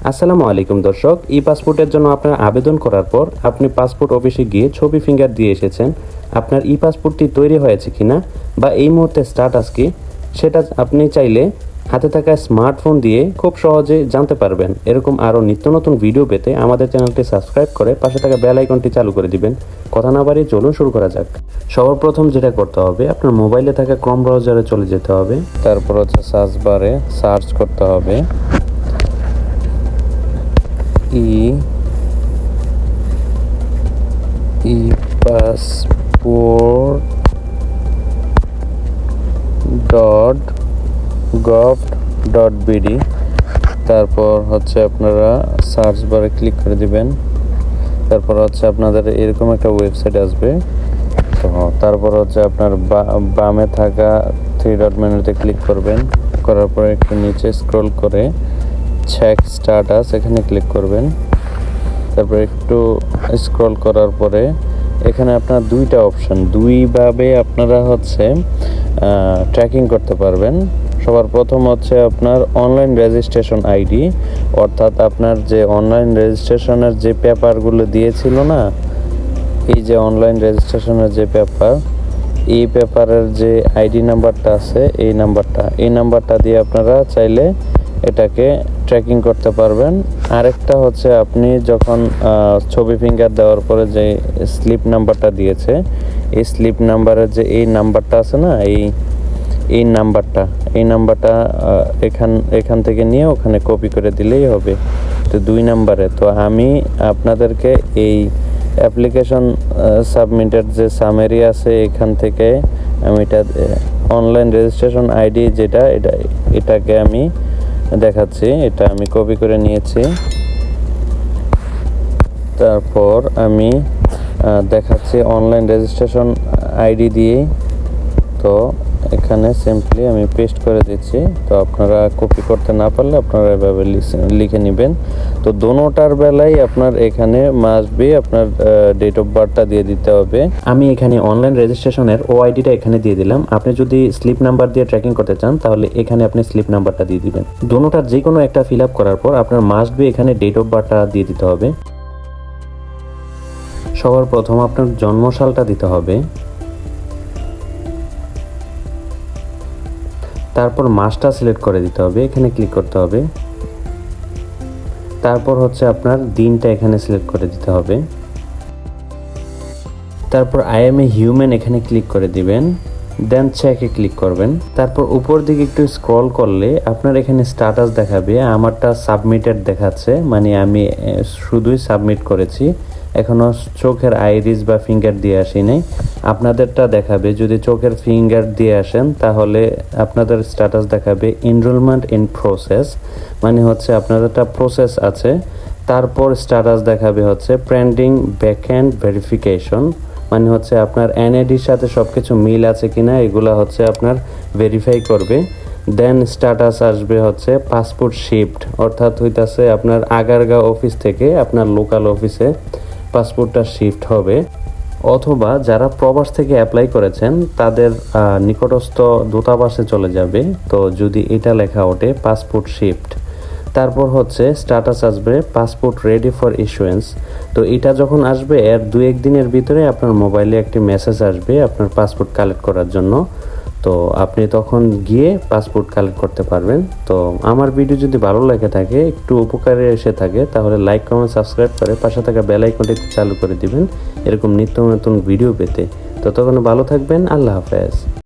আসসালামু আলাইকুম দর্শক, ই পাসপোর্টের জন্য আপনার আবেদন করার পর আপনি পাসপোর্ট অফিসে গিয়ে ছবি ফিঙ্গার দিয়ে এসেছেন। আপনার ই পাসপোর্টটি তৈরি হয়েছে কিনা বা এই মুহূর্তে স্ট্যাটাস কি, সেটা আপনি চাইলে হাতে থাকা স্মার্টফোন দিয়ে খুব সহজে জানতে পারবেন। এরকম আরও নিত্য নতুন ভিডিও পেতে আমাদের চ্যানেলটি সাবস্ক্রাইব করে পাশে থাকা বেল আইকনটি চালু করে দিবেন। কথা না বাড়িয়ে চলুন শুরু করা যাক। সর্বপ্রথম যেটা করতে হবে, আপনার মোবাইলে থাকা ক্রোম ব্রাউজারে চলে যেতে হবে। তারপর হচ্ছে সার্চ বারে সার্চ করতে হবে ই পাসপোর্ট .gov.bd। তারপর হচ্ছে আপনারা সার্চ বারে ক্লিক করে দিবেন। তারপর হচ্ছে আপনাদের এরকম একটা ওয়েবসাইট আসবে। তো তারপর হচ্ছে আপনার বামে থাকা 3 ডট মেনুতে ক্লিক করবেন। করার পরে একটু নিচে স্ক্রল করে চেক স্ট্যাটাস এখানে ক্লিক করবেন। তারপর একটু স্ক্রল করার পরে এখানে আপনার দুইটা অপশন, দুইভাবে আপনারা হচ্ছে ট্র্যাকিং করতে পারবেন। সবার প্রথম হচ্ছে আপনার অনলাইন রেজিস্ট্রেশন আইডি, অর্থাৎ আপনার যে অনলাইন রেজিস্ট্রেশনের যে পেপারগুলো দিয়েছিল না, এই যে অনলাইন রেজিস্ট্রেশনের যে পেপার, এই পেপারের যে আইডি নাম্বারটা আছে, এই নাম্বারটা দিয়ে আপনারা চাইলে এটাকে ট্র্যাকিং করতে পারবেন। আরেকটা হচ্ছে আপনি যখন ছবি ফিঙ্গার দেওয়ার পরে যে স্লিপ নাম্বারটা দিয়েছে, এই স্লিপ নাম্বারের যে এই নাম্বারটা আছে না, এই নাম্বারটা এখান থেকে নিয়ে ওখানে কপি করে দিলেই হবে। তো 2 নাম্বারে তো আমি আপনাদেরকে এই অ্যাপ্লিকেশন সাবমিটের যে সামারি আছে এখান থেকে আমি এটা অনলাইন রেজিস্ট্রেশন আইডি যেটা এটাকে আমি দেখাচ্ছি। এটা আমি কপি করে নিয়েছি। তারপর আমি দেখাচ্ছি অনলাইন রেজিস্ট্রেশন আইডি দিয়ে। তো এখানে সিম্পলি আমি পেস্ট করে দিচ্ছি। তো আপনারা কপি করতে না পারলে আপনারা এভাবে লিখে নেবেন। তো দোনোটার বেলায় আপনার এখানে মাস্ট বি আপনার ডেট অফ বার্থটা দিয়ে দিতে হবে। আমি এখানে অনলাইন রেজিস্ট্রেশনের ওআইডিটা এখানে দিয়ে দিলাম। আপনি যদি স্লিপ নাম্বার দিয়ে ট্র্যাকিং করতে চান তাহলে এখানে আপনি স্লিপ নাম্বারটা দিয়ে দিবেন। দোনোটার যে কোনো একটা ফিল আপ করার পর আপনার মাস্ট বি এখানে ডেট অফ বার্থটা দিয়ে দিতে হবে। সবার প্রথম আপনার জন্মসালটা দিতে হবে। তারপর মাসটা সিলেক্ট করে দিতে হবে, এখানে ক্লিক করতে হবে। তারপর হচ্ছে আপনার দিনটা এখানে সিলেক্ট করে দিতে হবে। তারপর আই এম এ হিউম্যান এখানে ক্লিক করে দিবেন, দেন চেকে ক্লিক করবেন। তারপর উপর দিকে একটু স্ক্রল করলে আপনার এখানে স্ট্যাটাস দেখাবে। আমারটা সাবমিটেড দেখাচ্ছে, মানে আমি শুধুই সাবমিট করেছি, এখনও চোখের আইরিস বা ফিঙ্গার দিয়ে আসি নাই। আপনাদেরটা দেখাবে, যদি চোখের ফিঙ্গার দিয়ে আসেন তাহলে আপনাদের স্ট্যাটাস দেখাবে এনরোলমেন্ট ইন প্রসেস, মানে হচ্ছে আপনাদেরটা প্রসেস আছে। তারপর স্ট্যাটাস দেখাবে হচ্ছে পেন্ডিং ব্যাকএন্ড ভেরিফিকেশন, মানে হচ্ছে আপনার এনআইডির সাথে সব কিছু মিল আছে কিনা এগুলা হচ্ছে আপনার ভেরিফাই করবে। দেন স্ট্যাটাস আসবে হচ্ছে পাসপোর্ট শিফট, অর্থাৎ হইতাছে আপনার আগারগাঁও অফিস থেকে আপনার লোকাল অফিসে পাসপোর্টটা শিফট হবে, অথবা যারা প্রবাস থেকে অ্যাপ্লাই করেছেন তাদের নিকটস্থ দূতাবাসে চলে যাবে। তো যদি এটা লেখা ওঠে পাসপোর্ট শিফট, তারপর হচ্ছে স্ট্যাটাস আসবে পাসপোর্ট রেডি ফর ইস্যুয়েন্স। তো এটা যখন আসবে এর 2-1 দিনের ভিতরে আপনার মোবাইলে একটি মেসেজ আসবে আপনার পাসপোর্ট কালেক্ট করার জন্য। তো আপনি তখন গিয়ে পাসপোর্ট কালেক্ট করতে পারবেন। তো আমার ভিডিও যদি ভালো লাগে থাকে, একটু উপকারে এসে থাকে, তাহলে লাইক কমেন্ট সাবস্ক্রাইব করে পাশে থাকা বেল আইকনটি চালু করে দিবেন এরকম নিত্য নতুন ভিডিও পেতে। ততক্ষণ ভালো থাকবেন। আল্লাহ হাফেজ।